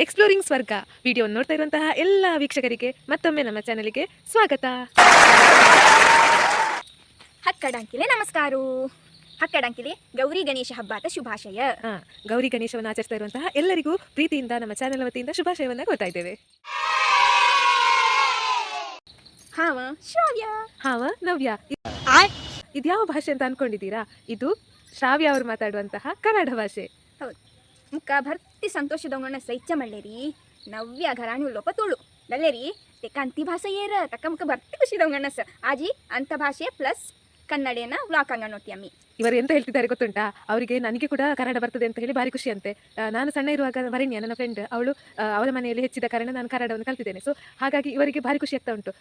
Exploring ಸ್ವರ್ಗ video ನೋಡ್ತಾ ಇರುವಂತಹ ಎಲ್ಲ ವೀಕ್ಷಕರಿಗೆ ಮತ್ತೊಮ್ಮೆ ನಮ್ಮ ಚಾನಲ್ಗೆ ಸ್ವಾಗತ. ಹಕ್ಕಡಂಕಿಲೆ ನಮಸ್ಕಾರು. ಹಕ್ಕಡಂಕಿಲೆ ಗೌರಿ ಗಣೇಶ ಹಬ್ಬದ ಶುಭಾಶಯ. ಗೌರಿ ಗಣೇಶವನ್ನು ಆಚರಿಸ್ತಾ ಇರುವಂತಹ ಎಲ್ಲರಿಗೂ ಪ್ರೀತಿಯಿಂದ ನಮ್ಮ ಚಾನೆಲ್ ವತಿಯಿಂದ ಶುಭಾಶಯವನ್ನು ಕೊಡ್ತಾ ಇದ್ದೇವೆ. ಹಾವ ಶ್ರಾವ್ಯ. ಹಾವ ನವ್ಯ. ಇದ್ಯಾವ ಭಾಷೆ ಅಂತ ಅನ್ಕೊಂಡಿದ್ದೀರಾ? ಇದು ಶ್ರಾವ್ಯ ಅವರು ಮಾತಾಡುವಂತಹ ಕನ್ನಡ ಭಾಷೆ. ಹೌದು. ಮುಖ ಭರ್ತಿ ಸಂತೋಷದೊಂಗಣ್ಣ ಸೈಚ ಮಳ್ಳೆರಿ ನವ್ಯ ಘರಾಣಿ ಉಳ್ಳೊಪ್ಪ ತುಳು ಗಲ್ಲೇರಿ ತೆಕ್ಕ ಅಂತಿ ಭಾಷೆ ಏರ ತಕ್ಕ ಮುಖ ಭರ್ತಿ ಖುಷಿದೊಂಗಣ್ಣ ಸ ಆಜಿ ಅಂತ ಭಾಷೆ ಪ್ಲಸ್ ಕನ್ನಡನ ವ್ಲಾಕ್ ಹಂಗ ನೋಡ್ತಿ ಅಮ್ಮಿ. ಇವರು ಎಂತ ಹೇಳ್ತಿದ್ದಾರೆ ಗೊತ್ತುಂಟಾ? ಅವರಿಗೆ ನನಗೆ ಕೂಡ ಕನ್ನಡ ಬರ್ತದೆ ಅಂತ ಹೇಳಿ ಭಾರಿ ಖುಷಿ ಅಂತೆ. ನಾನು ಸಣ್ಣ ಇರುವಾಗ ವರಣ್ಯ ನನ್ನ ಫ್ರೆಂಡ್, ಅವಳು ಅವಳ ಮನೆಯಲ್ಲಿ ಹೆಚ್ಚಿದ ಕಾರಣ ನಾನು ಕನ್ನಡವನ್ನು ಕಲ್ತಿದ್ದೇನೆ. ಸೊ ಹಾಗಾಗಿ ಇವರಿಗೆ ಭಾರಿ ಖುಷಿ ಆಗ್ತಾ ಉಂಟು,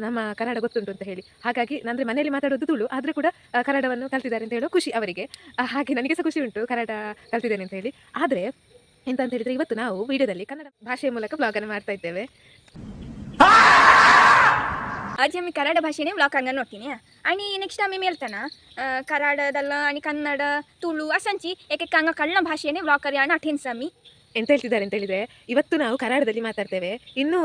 ನಮ್ಮ ಕನ್ನಡ ಗೊತ್ತುಂಟು ಅಂತ ಹೇಳಿ. ಹಾಗಾಗಿ ಅಂದರೆ ಮನೆಯಲ್ಲಿ ಮಾತಾಡೋದು ತುಳು ಆದರೂ ಕೂಡ ಕನ್ನಡವನ್ನು ಕಲ್ತಿದ್ದಾರೆ ಅಂತ ಹೇಳೋ ಖುಷಿ ಅವರಿಗೆ. ಹಾಗೆ ನನಗೆ ಸಹ ಖುಷಿ ಉಂಟು ಕನ್ನಡ ಕಲ್ತಿದ್ದೇನೆ ಅಂತ ಹೇಳಿ. ಆದರೆ ಎಂತ ಅಂತ ಹೇಳಿದರೆ, ಇವತ್ತು ನಾವು ವಿಡಿಯೋದಲ್ಲಿ ಕನ್ನಡ ಭಾಷೆಯ ಮೂಲಕ ಬ್ಲಾಗನ್ನು ಮಾಡ್ತಾ ಇದ್ದೇವೆ. आजी आम्ही कराड भाषेने व्लॉग हांगा नोटतीने आणि नेक्स्ट आम्ही मेलताना कराडदಲ್ಲ आणि कन्नड ತುಳು ಅಸಂಚಿ ಏಕೆ ಹಂಗ ಕನ್ನಡ ಭಾಷೆನೆ ವ್ಲಾಗ್ ಕರಿಯಾಣ ಅಟೆನ್ಸ್ ಆಮಿ ಎಂತ ಹೇಳ್ತಿದ್ದಾರೆ ಅಂತ ಹೇಳಿದರೆ, ಇವತ್ತು ನಾವು ಕನ್ನಡದಲ್ಲಿ ಮಾತಾಡ್ತೇವೆ, ಇನ್ನು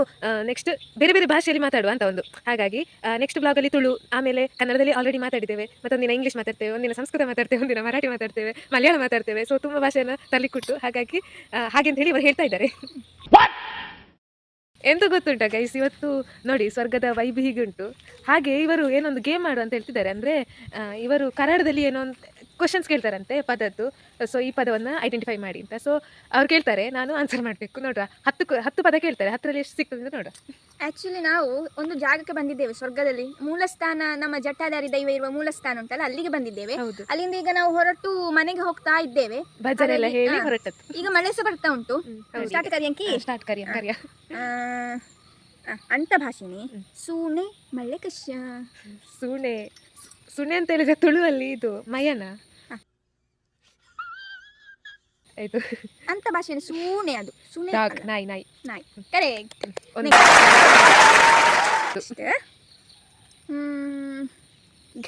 ನೆಕ್ಸ್ಟ್ ಬೇರೆ ಬೇರೆ ಭಾಷೆಯಲ್ಲಿ ಮಾತಾಡುವ ಅಂತ ಒಂದು. ಹಾಗಾಗಿ ನೆಕ್ಸ್ಟ್ ಬ್ಲಾಗಲ್ಲಿ ತುಳು, ಆಮೇಲೆ ಕನ್ನಡದಲ್ಲಿ ಆಲ್ರೆಡಿ ಮಾತಾಡಿದ್ದೇವೆ, ಮತ್ತೊಂದಿನ ಇಂಗ್ಲೀಷ್ ಮಾತಾಡ್ತೇವೆ, ಒಂದಿನ ಸಂಸ್ಕೃತ ಮಾತಾಡ್ತೇವೆ, ಒಂದಿನ ಮರಾಠಿ ಮಾತಾಡ್ತೇವೆ, ಮಲಯಾಳ ಮಾತಾಡ್ತೇವೆ. ಸೊ ತುಂಬ ಭಾಷೆಯನ್ನು ತರಲಿಕ್ಕುಟ್ಟು. ಹಾಗಾಗಿ ಹಾಗೆ ಅಂತ ಹೇಳಿ ಇವರು ಹೇಳ್ತಾ ಇದ್ದಾರೆ. ಎಂತ ಗೊತ್ತುಂಟ ಗೈಸ್, ಇವತ್ತು ನೋಡಿ ಸ್ವರ್ಗದ ವೈಬ್ ಹೀಗೆ ಉಂಟು. ಹಾಗೆ ಇವರು ಏನೊಂದು ಗೇಮ್ ಮಾಡು ಅಂತ ಹೇಳ್ತಿದ್ದಾರೆ. ಅಂದರೆ ಇವರು ಕನ್ನಡದಲ್ಲಿ ಏನೋ ಒಂದು ಕ್ವಶನ್ಸ್ ಕೇಳ್ತಾರಂತೆ ಪದದ್ದು. ಸೊ ಈ ಪದವನ್ನು ಐಡೆಂಟಿಫೈ ಮಾಡಿ ಅಂತ. ಸೊ ಅವ್ರು ಕೇಳ್ತಾರೆ, ನಾನು ಆನ್ಸರ್ ಮಾಡಬೇಕು. ನೋಡ್ರ 10 ಪದ ಕೇಳ್ತಾರೆ, 10ರಲ್ಲಿ ಎಷ್ಟು ಸಿಗ್ತದೆ ಅಂತ ನೋಡ್ರ. ಆ್ಯಕ್ಚುಲಿ ನಾವು ಒಂದು ಜಾಗಕ್ಕೆ ಬಂದಿದ್ದೇವೆ ಸ್ವರ್ಗದಲ್ಲಿ. ಮೂಲಸ್ಥಾನ ನಮ್ಮ ಜಟ್ಟಾಧಾರಿ ದೈವ ಇರುವ ಮೂಲಸ್ಥಾನ ಉಂಟಲ್ಲ, ಅಲ್ಲಿಗೆ ಬಂದಿದ್ದೇವೆ. ಅಲ್ಲಿಂದ ಈಗ ನಾವು ಹೊರಟು ಮನೆಗೆ ಹೋಗ್ತಾ ಇದ್ದೇವೆ. ಭಜನೆಲ್ಲ ಹೇಳಿ ಹೊರಟದ್ದು. ಈಗ ಮಳೆ ಸಹ ಬರ್ತಾ ಉಂಟು. ಸ್ಟಾರ್ಟ್ ಕರಿಯಂಕಿ ಸ್ಟಾರ್ಟ್ ಕರಿಯ ಅಂತ ಭಾಷೆನೆ ಸೂಣೆ ಮಳೆ ಕಶ್ಯ. ಸುಣೆ ಅಂತ ಹೇಳಿದ್ರೆ ತುಳುವಲ್ಲಿ ಇದು ಮಯನ ಆಯ್ತು. ಅಂತ ಭಾಷೆನೆ ಸೂಣೆ, ಅದು ಸೂಣೆ ನಾಯಿ ಕರೆಕ್ಟ್.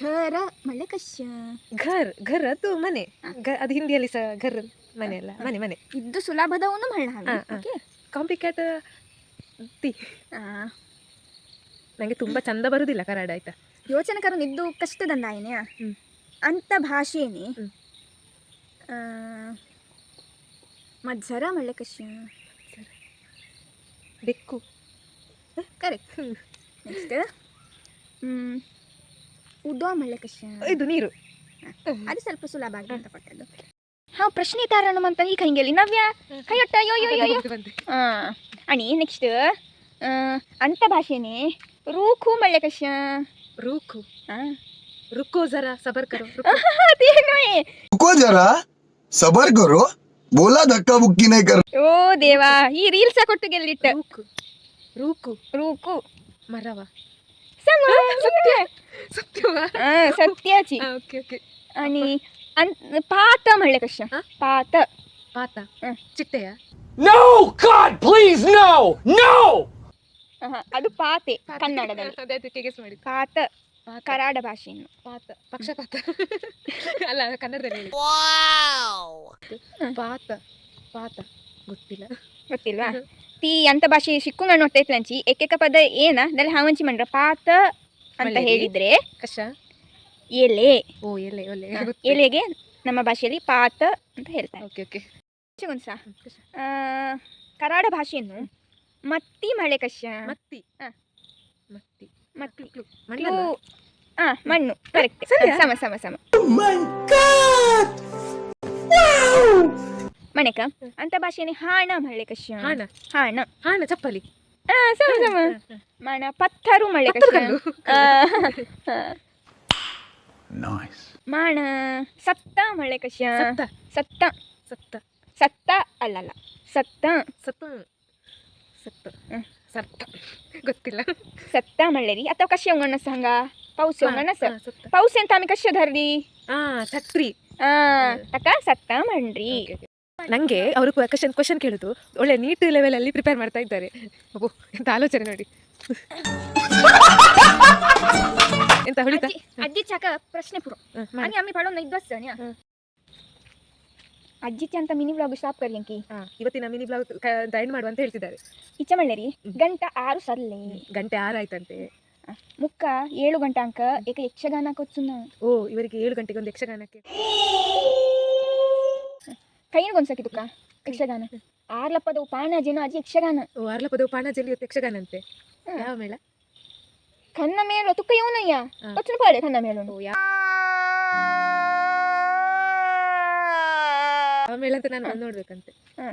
ಘರ ಮಳೆ ಕಶ್ಯ. ಘರ್ ಅದು ಮನೆ, ಅದು ಹಿಂದಿಯಲ್ಲಿ ಸಹ ಘರ್ ಮನೆ ಅಲ್ಲ, ಮನೆ ಇದ್ದು ಸುಲಭದವನು ಮಳ್ಳ. ಕಾಂಪ್ಲಿಕೇಟ್ ನಂಗೆ ತುಂಬಾ ಚಂದ ಬರುದಿಲ್ಲ ಕನ್ನಡ ಆಯ್ತಾ. ಯೋಚನೆ ಕರು ಇದ್ದು ಕಷ್ಟದಂದಾಯನೆ ಅಂತ ಭಾಷೆನೆ ಮಜ್ಜರ ಮಳ್ಳೆ ಕಶ್ಯ. ಬೆಕ್ಕು ಕರೆಕ್ಟ್. ನೆಕ್ಸ್ಟ್ ಉಡೋ ಮಳ್ಳೆ ಕಶ್ಯ. ಇದು ನೀರು, ಅದು ಸ್ವಲ್ಪ ಸುಲಭ ಆಗಿ ಅಂತ ಕೊಟ್ಟದ್ದು. ಪ್ರಶ್ನೆ ಕಾರಣ ಅಂತ ಈ ಕೈಂಗೆಲಿ ನವ್ಯ ಕೈಯೊಟ್ಟ ಯೋ ಯೋ ಯೋ ಯೋ. आणि ನೆಕ್ಸ್ಟ್ ಅಂತ ಭಾಷೆನೆ ರೂಖು ಮಳ್ಳೆ ಕಶ್ಯ. ರೂಖು रुको जरा सबर करो. रुको जरा सबर करो, बोला धक्का बुक्की नहीं कर. ಓ ದೇವಾ, ಈ ರೀಲ್ಸ್ ಕೊಟ್ಟು ಗೆಲ್ಲಿಟ್ಟ. ರೂಕು ರೂಕು ಮರವ ಸತ್ಯವಾ ಸತ್ಯಾಚಿ. ಓಕೆ. आणि ಪಾತ ಮಳ್ಳೆ ಕಶ್ಯ. ಪಾತ ಚಿಟ್ಟೆಯ. No, God, please, no. ಅದು ಪಾತೆ ಕನ್ನಡದಲ್ಲಿ. ಮಾಡಿ ಪಾತ ಕರಾಡ ಭಾಷೆಯನ್ನು ಪಕ್ಷಪಾತ ಅಲ್ಲ, ಕನ್ನಡದಲ್ಲಿ ಹೇಳಿ. ಪಾತ ಗೊತ್ತಿಲ್ವಾ? ತೀ ಅಂತ ಭಾಷೆ ಸಿಕ್ಕು ನಾನು ನೋಡ್ತಾ ಇತ್ತು. ಏಕೇಕ ಪದ ಏನ ದಲ್ಲಿ ಹಾವಂಚಿ ಮಂಡ್ರ ಪಾತ ಅಂತ ಹೇಳಿದ್ರೆ ಕಷ ಎಲೆ. ಎಲೆ ಎಲೆಗೆ ನಮ್ಮ ಭಾಷೆಯಲ್ಲಿ ಪಾತ ಅಂತ ಹೇಳ್ತಾರೆ. ಓಕೆ. ಕರಾಡ ಭಾಷೆಯನ್ನು ಮತ್ತಿ ಮಳೆ ಕಶ್ಯ. ಮಣ್ಣು ಕರೆಕ್ಟ್. ಸಮ ಮನೆಕ ಅಂತ ಭಾಷೆನೆ ಹಾಣ ಮಳೆ ಕಶ್ಯ. ಹಾಣ ಚಪ್ಪಲಿ. ಸಮ ಮಣ ಪತ್ತರು ಮಳೆ ಕಶ್ಯ. ಮಾಣ ಸತ್ತ ಮಳೆ ಕಶ್ಯ. ಸತ್ತ ಅಲ್ಲಲ್ಲ ಸತ್ತ ಗೊತ್ತಿಲ್ಲ. ಸತ್ತ ಮಳ್ಳೆರಿ ಅಥವಾ ಕಶ್ಯ ಉಂಗಣ್ಣ ಸಂಗ ಪೌಸೆ ಉಂಗಣ್ಣ ಪೌಸೆ ಅಂತ ಆಮಿ ಕಶ್ಯ ಧರ್ರಿ ಛತ್ರಿ ತಕ ಸತ್ತ ಮಣ್ರಿ. ನಂಗೆ ಅವರು ಕ್ವಶನ್ ಕೇಳುದು ಒಳ್ಳೆ ನೀಟ್ ಲೆವೆಲ್ ಅಲ್ಲಿ ಪ್ರಿಪೇರ್ ಮಾಡ್ತಾ ಇದ್ದಾರೆ. ಎಂತ ಆಲೋಚನೆ ನೋಡಿ. ಎಂತ ಹೊಳಿತ ಅಜ್ಜಿ ಚಾಕ ಪ್ರಶ್ನೆ ಪುರ आणि आम्ही पडून नाही बस ಅಜ್ಜಿಚ್ಚ ಅಂತ ಮಿನಿ ವ್ಲಾಗ್ ಸ್ಟಾಪ್ ಕರಿಯಂಕಿ ಇವತ್ತಿನ ಮಿನಿ ಬ್ಲಾಗ್ ಎಂಡ್ ಮಾಡುವ ಅಂತ ಹೇಳ್ತಿದ್ದಾರೆ. ಇಚ್ಚ ಮಳ್ಳೇರಿ ಗಂಟ 6 ಸರ್ಲೆ ಗಂಟೆ 6 ಆಯ್ತಂತೆ. ಮುಕ್ಕ 7 ಗಂಟೆ ಅಂಕ ಏಕ ಯಕ್ಷಗಾನ ಕೊಚ್ಚುನ. ಓ ಇವರಿಗೆ 7 ಗಂಟೆಗೆ ಒಂದು ಯಕ್ಷಗಾನಕ್ಕೆ ಕೈನಿಗೊಂದ್ಸಕಿ ತುಕ್ಕ ಯಕ್ಷಗಾನ ಆರ್ಲಪ್ಪದ ಪಾಣಾಜೇನೋ ಅಜ್ಜಿ ಯಕ್ಷಗಾನ. ಓ ಆರ್ಲಪದ ಪಾಣಾಜಲ್ಲಿ ಇವತ್ತು ಯಕ್ಷಗಾನ ಅಂತೆ. ಯಾವ ಮೇಳ? ಕನ್ನ ಮೇಳೋ ತುಕ್ಕ ಯೋನಯ್ಯ ಕೊಚ್ಚುನ ಪಾಡೆ ಕನ್ನ ಮೇಳೋ. ಓ ಯಾವ ಮೇಳ ಅಂತ ನಾನು ಬಂದು ನೋಡ್ಬೇಕಂತೆ.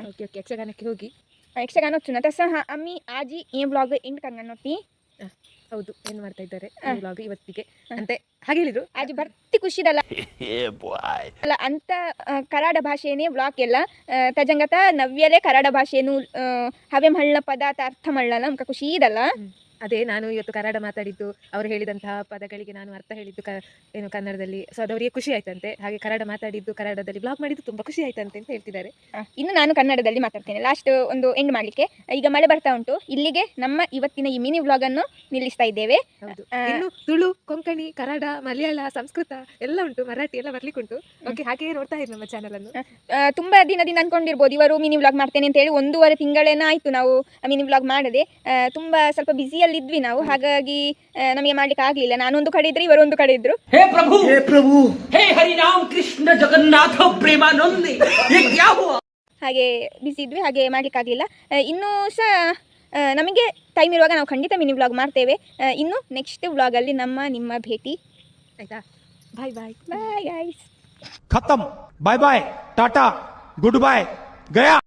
ಓಕೆ ಓಕೆ ಯಕ್ಷಗಾನಕ್ಕೆ ಹೋಗಿ ಯಕ್ಷಗಾನ వచ్చున ತಸ ಅಮ್ಮಿ ಆಜಿ ಈ ಬ್ಲಾಗ್ ಎಂಡ್ ಕರ್ನೋತಿ. ಹೌದು ಏನು ಮಾಡ್ತಾ ಇದ್ದಾರೆ ಬ್ಲಾಗ್ ಇವತ್ತಿಗೆ ಅಂತೆ ಹಾಗೆ ಹೇಳಿದ್ರು. ಆಜಿ ಬರ್ತಿ ಖುಷಿದಲ್ಲ ಅಲ್ಲ ಅಂತ ಕರಾಡ ಭಾಷೆನೇ ಬ್ಲಾಗ್ ಎಲ್ಲ ತಜಂಗತ ನವ್ಯಲೆ ಕರಾಡ ಭಾಷೆನು ಹವೆ ಮಳ್ಳ ಪದಾರ್ಥ ಅರ್ಥ ಮಳ್ಳಲ್ಲ ನಮ್ಗೆ ಖುಷಿ ಇದಲ್ಲ. ಅದೇ ನಾನು ಇವತ್ತು ಕನ್ನಡ ಮಾತಾಡಿದ್ದು, ಅವರು ಹೇಳಿದಂತಹ ಪದಗಳಿಗೆ ನಾನು ಅರ್ಥ ಹೇಳಿದ್ದು ಏನು ಕನ್ನಡದಲ್ಲಿ. ಸೊ ಅದು ಅವರಿಗೆ ಖುಷಿ ಆಯ್ತಂತೆ. ಹಾಗೆ ಕನ್ನಡ ಮಾತಾಡಿದ್ದು, ಕನ್ನಡದಲ್ಲಿ ಬ್ಲಾಗ್ ಮಾಡಿದ್ದು ತುಂಬ ಖುಷಿ ಆಯ್ತಂತೆ ಅಂತ ಹೇಳ್ತಿದ್ದಾರೆ. ಇನ್ನು ನಾನು ಕನ್ನಡದಲ್ಲಿ ಮಾತಾಡ್ತೇನೆ ಲಾಸ್ಟ್ ಒಂದು ಎಂಡ್ ಮಾಡಲಿಕ್ಕೆ. ಈಗ ಮಳೆ ಬರ್ತಾ ಉಂಟು. ಇಲ್ಲಿಗೆ ನಮ್ಮ ಇವತ್ತಿನ ಈ ಮಿನಿ ವ್ಲಾಗ್ ಅನ್ನು ನಿಲ್ಲಿಸ್ತಾ ಇದ್ದೇವೆ. ಹೌದು, ಇನ್ನು ತುಳು, ಕೊಂಕಣಿ, ಕನ್ನಡ, ಮಲಯಾಳ, ಸಂಸ್ಕೃತ ಎಲ್ಲ ಉಂಟು, ಮರಾಠಿ ಎಲ್ಲ ಬರ್ಲಿಕ್ಕೆ ಉಂಟು. ಓಕೆ, ಹಾಗೆ ನೋಡ್ತಾ ಇರಿ ನಮ್ಮ ಚಾನಲ್ ಅನ್ನು. ತುಂಬಾ ದಿನದಿಂದ ಅನ್ಕೊಂಡಿರ್ಬೋದು ಇವರು ಮಿನಿ ವ್ಲಾಗ್ ಮಾಡ್ತೇನೆ ಅಂತ ಹೇಳಿ. 1.5 ತಿಂಗಳೇನ ಆಯ್ತು ನಾವು ಮಿನಿ ವ್ಲಾಗ್ ಮಾಡದೆ. ತುಂಬಾ ಸ್ವಲ್ಪ ಬಿಸಿಯಲ್ಲಿ ಇದ್ವಿ ನಾವು, ಹಾಗಾಗಿ ನಮಗೆ ಮಾಡ್ಲಿಕ್ಕೆ ಆಗ್ಲಿಲ್ಲ. ನಾನೊಂದು ಕಡೆ ಇದ್ರೆ ಇವರೊಂದು ಕಡೆ ಇದ್ರು. हे प्रभु हे हरि राम कृष्ण जगन्नाथ प्रेमानंद ये क्या हुआ? ಹಾಗೆ ಬಿಸಿ ಇದ್ವಿ, ಹಾಗೆ ಮಾಡ್ಲಿಕ್ಕೆ ಆಗಲಿಲ್ಲ. ಇನ್ನೂ ಸಹ ನಮಗೆ ಟೈಮ್ ಇರುವಾಗ ನಾವು ಖಂಡಿತ ಮಿನಿ ವ್ಲಾಗ್ ಮಾಡ್ತೇವೆ. ಇನ್ನು ನೆಕ್ಸ್ಟ್ ವ್ಲಾಗಲ್ಲಿ ನಿಮ್ಮ ಭೇಟಿ. ಆಯ್ತಾ? Bye bye bye guys. खत्म, bye bye, tata, good bye, गया.